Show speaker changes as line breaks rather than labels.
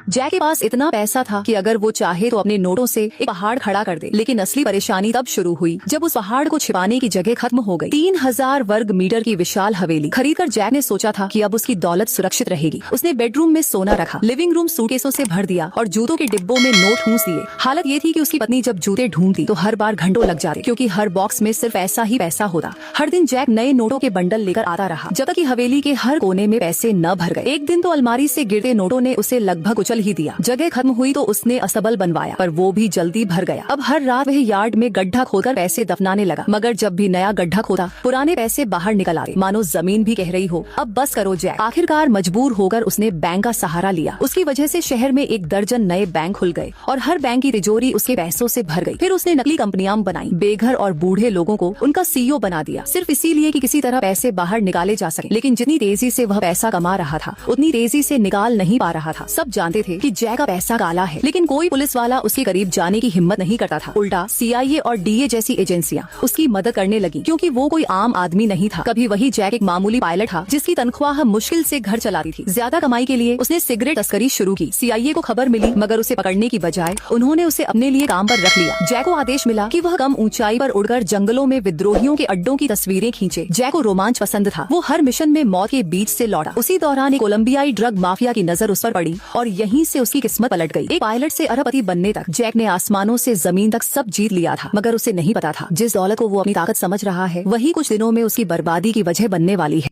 Jack के पास इतना पैसा था कि अगर वो चाहे तो अपने नोटों से एक पहाड़ खड़ा कर दे, लेकिन असली परेशानी तब शुरू हुई जब उस पहाड़ को छिपाने की जगह खत्म हो गई। 3000 वर्ग मीटर की विशाल हवेली खरीदकर जैक ने सोचा था कि अब उसकी दौलत सुरक्षित रहेगी। उसने बेडरूम में सोना रखा, लिविंग रूम सूटकेसों से भर दिया और जूतों के डिब्बों में नोट ठूंस दिए। हालत ये थी कि उसकी पत्नी जब जूते ढूंढती तो हर बार घंटों लग जाते, क्योंकि हर बॉक्स में सिर्फ ऐसा ही पैसा होता। हर दिन जैक नए नोटों के बंडल लेकर आता रहा जब तक कि हवेली के हर कोने में पैसे न भर गए। एक दिन तो अलमारी से गिरते नोटों ने उसे लगभग उछल ही दिया। जगह खत्म हुई तो उसने असबल बनवाया, पर वो भी जल्दी भर गया। अब हर रात वह यार्ड में गड्ढा खोदकर पैसे दफनाने लगा, मगर जब भी नया गड्ढा खोदा पुराने पैसे बाहर निकल आए, मानो जमीन भी कह रही हो अब बस करो जैक। आखिरकार मजबूर होकर उसने बैंक का सहारा लिया। उसकी वजह से शहर में 1 दर्जन नए बैंक खुल गए और हर बैंक की तिजोरी उसके पैसों से भर गई। फिर उसने नकली कंपनियां बनाई, बेघर और बूढ़े लोगों को उनका सीईओ बना दिया, सिर्फ इसीलिए कि किसी तरह पैसे बाहर निकाले जा सके। लेकिन जितनी तेजी से वह पैसा कमा रहा था उतनी तेजी से निकाल नहीं पा रहा था। सब जानते थे कि जैक का पैसा काला है, लेकिन कोई पुलिस वाला उसके करीब जाने की हिम्मत नहीं करता था। उल्टा CIA और DA जैसी एजेंसियां उसकी मदद करने लगी, क्योंकि वो कोई आम आदमी नहीं था। कभी वही जैक एक मामूली पायलट था जिसकी तनख्वाह मुश्किल से घर चलाती थी। ज्यादा कमाई के लिए उसने सिगरेट तस्करी शुरू की। CIA को खबर मिली, मगर उसे पकड़ने की बजाय उन्होंने उसे अपने लिए काम पर रख लिया। जैक को आदेश मिला कि वह कम ऊंचाई पर उड़कर जंगलों में विद्रोहियों के अड्डों की तस्वीरें खींचे। जैक को रोमांच पसंद था। वो हर मिशन में मौत के बीच से लौटा। उसी दौरान एक कोलंबियाई ड्रग माफिया की नजर उस पर पड़ी और यहीं से उसकी किस्मत पलट गई। एक पायलट से अरबपति बनने तक जैक ने आसमानों से जमीन तक सब जीत लिया था, मगर उसे नहीं पता था जिस दौलत को वो अपनी ताकत समझ रहा है वही कुछ दिनों में उसकी बर्बादी की वजह बनने वाली है।